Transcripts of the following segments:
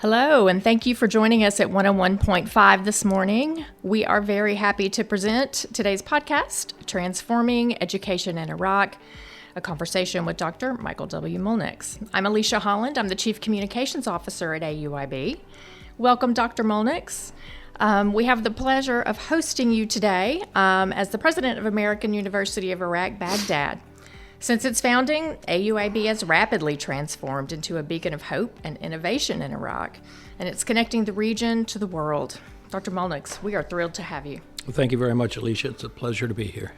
Hello, and thank you for joining us at 101.5 this morning. We are very happy to present today's podcast, Transforming Education in Iraq, a conversation with Dr. Michael W. Mulnix. I'm Alicia Holland. I'm the Chief Communications Officer at AUIB. Welcome, Dr. Mulnix. We have the pleasure of hosting you today as the President of American University of Iraq, Baghdad. Since its founding, AUIB has rapidly transformed into a beacon of hope and innovation in Iraq, and it's connecting the region to the world. Dr. Mulnix, we are thrilled to have you. Well, thank you very much, Alicia. It's a pleasure to be here.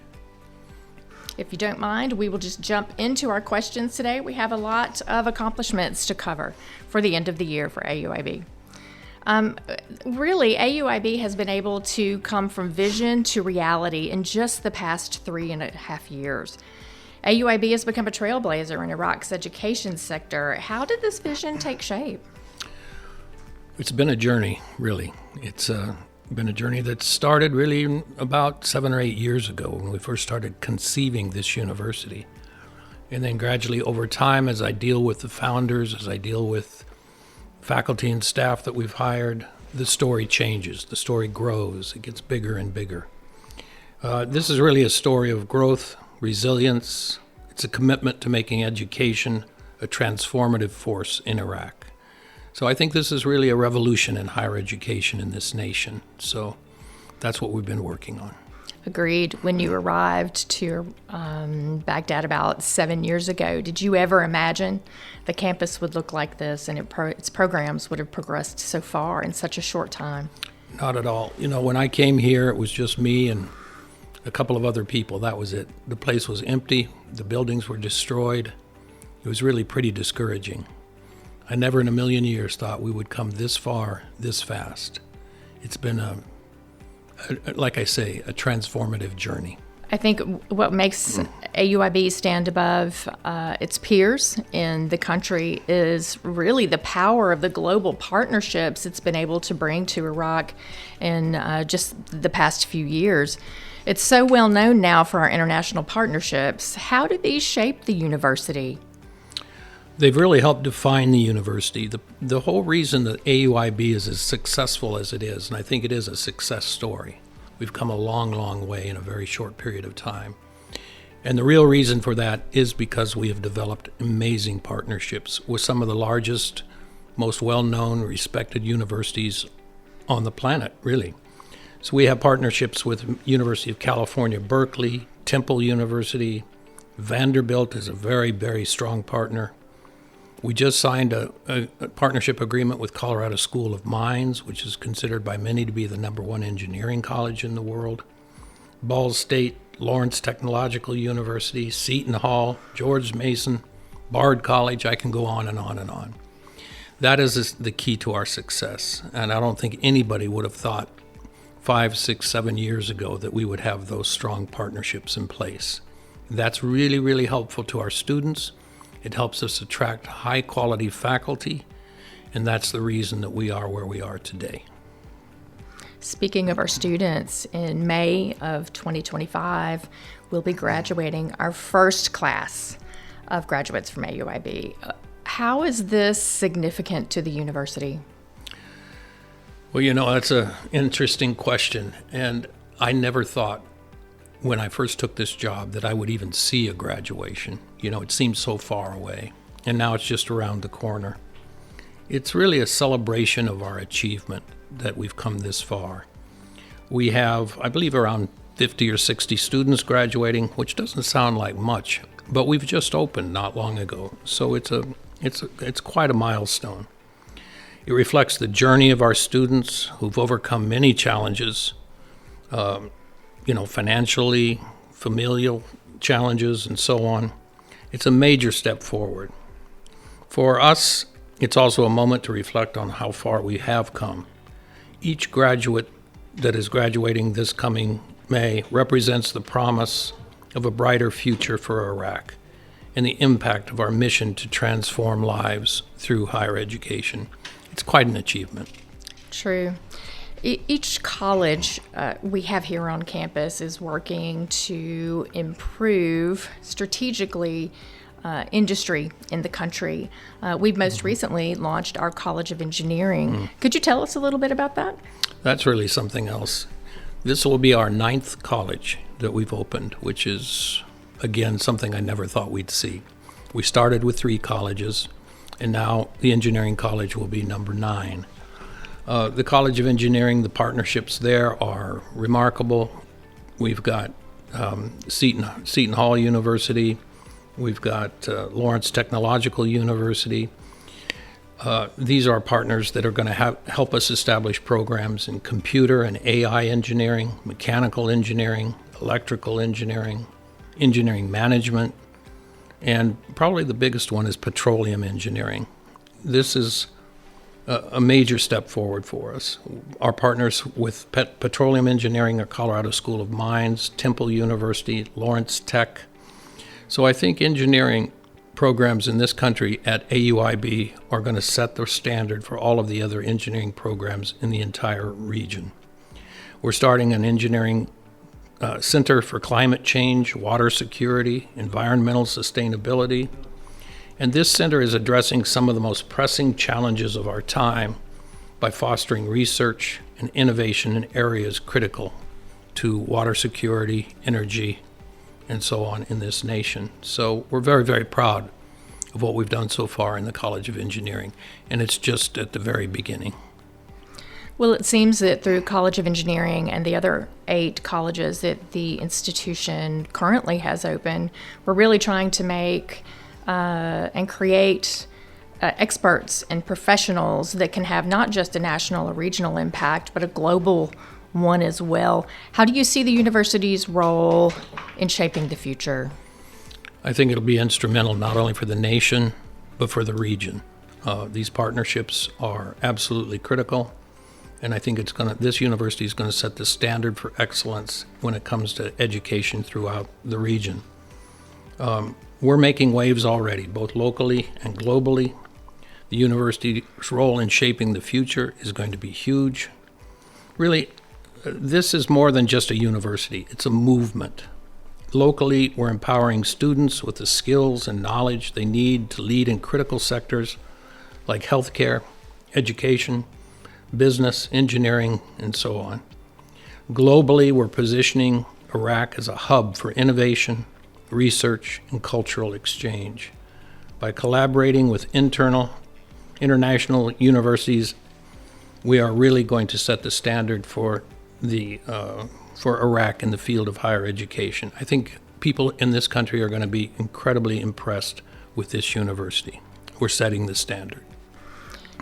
If you don't mind, we will just jump into our questions today. We have a lot of accomplishments to cover for the end of the year for AUIB. Really, AUIB has been able to come from vision to reality in just the past 3.5 years. AUIB has become a trailblazer in Iraq's education sector. How did this vision take shape? It's been a journey, really. It's been a journey that started really about 7 or 8 years ago when we first started conceiving this university. And then gradually over time, as I deal with the founders, as I deal with faculty and staff that we've hired, the story changes, the story grows, it gets bigger and bigger. This is really a story of growth, resilience. It's a commitment to making education a transformative force in Iraq. So I think this is really a revolution in higher education in this nation. So that's what we've been working on. Agreed. When you arrived to Baghdad about 7 years ago, did you ever imagine the campus would look like this and its programs would have progressed so far in such a short time? Not at all. You know, when I came here, it was just me and a couple of other people. That was it. The place was empty. The buildings were destroyed. It was really pretty discouraging. I never in a million years thought we would come this far, this fast. It's been like I say, a transformative journey. I think what makes AUIB stand above its peers in the country is really the power of the global partnerships it's been able to bring to Iraq in just the past few years. It's so well known now for our international partnerships. How do these shape the university? They've really helped define the university. The whole reason that AUIB is as successful as it is, and I think it is a success story. We've come a long, long way in a very short period of time. And the real reason for that is because we have developed amazing partnerships with some of the largest, most well-known, respected universities on the planet, really. So we have partnerships with University of California, Berkeley, Temple University. Vanderbilt is a very, very strong partner. We just signed a partnership agreement with Colorado School of Mines, which is considered by many to be the #1 engineering college in the world. Ball State, Lawrence Technological University, Seton Hall, George Mason, Bard College, I can go on and on and on. That is the key to our success, and I don't think anybody would have thought 5, 6, 7 years ago that we would have those strong partnerships in place. That's really, really helpful to our students. It helps us attract high-quality faculty, and that's the reason that we are where we are today. Speaking of our students, in May of 2025, we'll be graduating our first class of graduates from AUIB. How is this significant to the university? Well, you know, that's an interesting question, and I never thought when I first took this job that I would even see a graduation. You know, it seemed so far away, and now it's just around the corner. It's really a celebration of our achievement that we've come this far. We have, I believe, around 50 or 60 students graduating, which doesn't sound like much, but we've just opened not long ago, so it's quite a milestone. It reflects the journey of our students who've overcome many challenges, financially, familial challenges, and so on. It's a major step forward. For us, it's also a moment to reflect on how far we have come. Each graduate that is graduating this coming May represents the promise of a brighter future for Iraq and the impact of our mission to transform lives through higher education. It's quite an achievement. True. Each college we have here on campus is working to improve strategically industry in the country. We've most recently launched our College of Engineering. Could you tell us a little bit about that? That's really something else. This will be our 9th college that we've opened, which is, again, something I never thought we'd see. We started with 3 colleges, and now the engineering college will be number 9. The College of Engineering, the partnerships there are remarkable. We've got Seton Hall University. We've got Lawrence Technological University. These are partners that are going to help us establish programs in computer and AI engineering, mechanical engineering, electrical engineering, engineering management, and probably the biggest one is petroleum engineering. This is a major step forward for us. Our partners with petroleum engineering are Colorado School of Mines, Temple University, Lawrence Tech. So I think engineering programs in this country at AUIB are going to set the standard for all of the other engineering programs in the entire region. We're starting an engineering center for climate change, water security, environmental sustainability. And this center is addressing some of the most pressing challenges of our time by fostering research and innovation in areas critical to water security, energy, and so on in this nation. So we're very, very proud of what we've done so far in the College of Engineering, and it's just at the very beginning. Well, it seems that through College of Engineering and the other 8 colleges that the institution currently has open, we're really trying to make and create experts and professionals that can have not just a national or regional impact, but a global one as well. How do you see the university's role in shaping the future? I think it'll be instrumental not only for the nation, but for the region. These partnerships are absolutely critical, and I think this university is going to set the standard for excellence when it comes to education throughout the region. We're making waves already, both locally and globally. The university's role in shaping the future is going to be huge. Really, this is more than just a university. It's a movement. Locally, we're empowering students with the skills and knowledge they need to lead in critical sectors like healthcare, education, business, engineering, and so on. Globally, we're positioning Iraq as a hub for innovation, research, and cultural exchange. By collaborating with international universities, we are really going to set the standard for Iraq in the field of higher education. I think people in this country are going to be incredibly impressed with this university. We're setting the standard.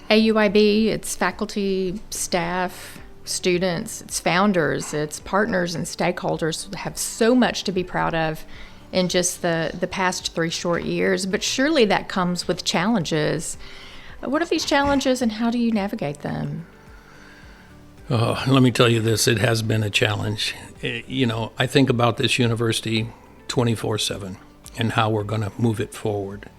AUIB, its faculty, staff, students, its founders, its partners, and stakeholders have so much to be proud of in just the past 3 short years, but surely that comes with challenges. What are these challenges and how do you navigate them? Let me tell you this, it has been a challenge. I think about this university 24/7 and how we're going to move it forward.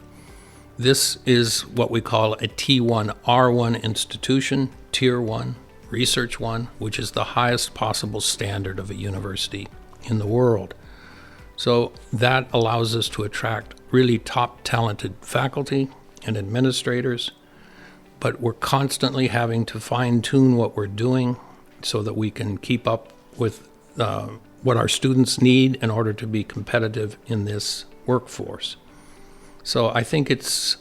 This is what we call a T1 R1 institution, Tier 1, Research 1, which is the highest possible standard of a university in the world. So that allows us to attract really top talented faculty and administrators, but we're constantly having to fine-tune what we're doing so that we can keep up with what our students need in order to be competitive in this workforce. So I think it's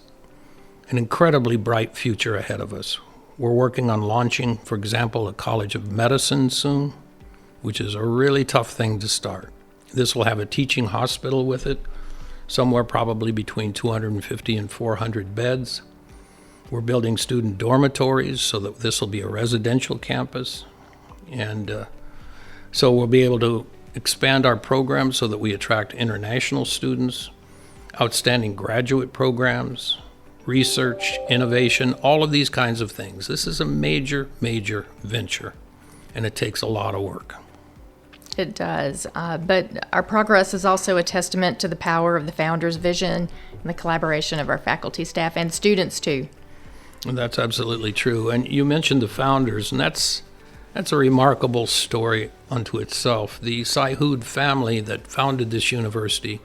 an incredibly bright future ahead of us. We're working on launching, for example, a College of Medicine soon, which is a really tough thing to start. This will have a teaching hospital with it, somewhere probably between 250 and 400 beds. We're building student dormitories so that this will be a residential campus. And so we'll be able to expand our programs so that we attract international students, outstanding graduate programs, research, innovation, all of these kinds of things. This is a major, major venture, and it takes a lot of work. It does, but our progress is also a testament to the power of the founder's vision and the collaboration of our faculty, staff, and students too. And that's absolutely true. And you mentioned the founders, and that's a remarkable story unto itself. The Saihud family that founded this university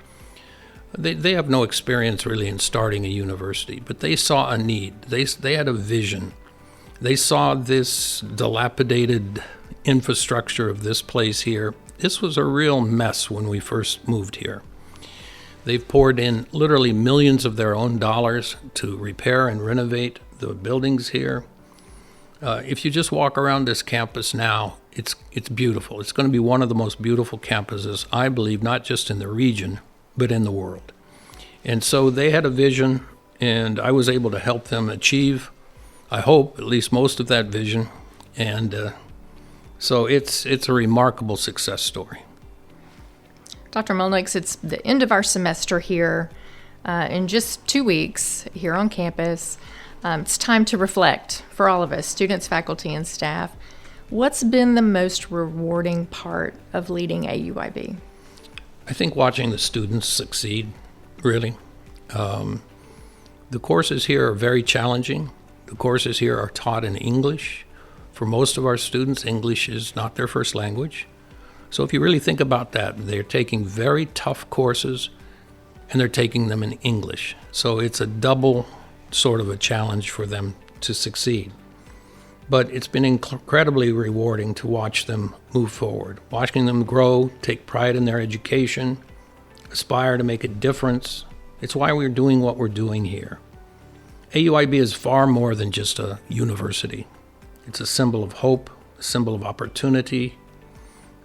They have no experience really in starting a university, but they saw a need. They had a vision. They saw this dilapidated infrastructure of this place here. This was a real mess when we first moved here. They've poured in literally millions of their own dollars to repair and renovate the buildings here. If you just walk around this campus now, it's beautiful. It's going to be one of the most beautiful campuses, I believe, not just in the region, but in the world. And so they had a vision, and I was able to help them achieve, I hope, at least most of that vision. And so it's a remarkable success story. Dr. Mulnix, it's the end of our semester here. In just 2 weeks here on campus, it's time to reflect for all of us, students, faculty, and staff. What's been the most rewarding part of leading AUIB? I think watching the students succeed, really. The courses here are very challenging. The courses here are taught in English. For most of our students, English is not their first language. So if you really think about that, they're taking very tough courses, and they're taking them in English. So it's a double sort of a challenge for them to succeed. But it's been incredibly rewarding to watch them move forward, watching them grow, take pride in their education, aspire to make a difference. It's why we're doing what we're doing here. AUIB is far more than just a university. It's a symbol of hope, a symbol of opportunity,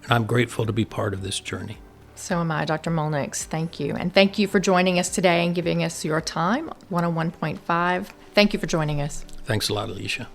and I'm grateful to be part of this journey. So am I, Dr. Mulnix. Thank you. And thank you for joining us today and giving us your time, 101.5. Thank you for joining us. Thanks a lot, Alicia.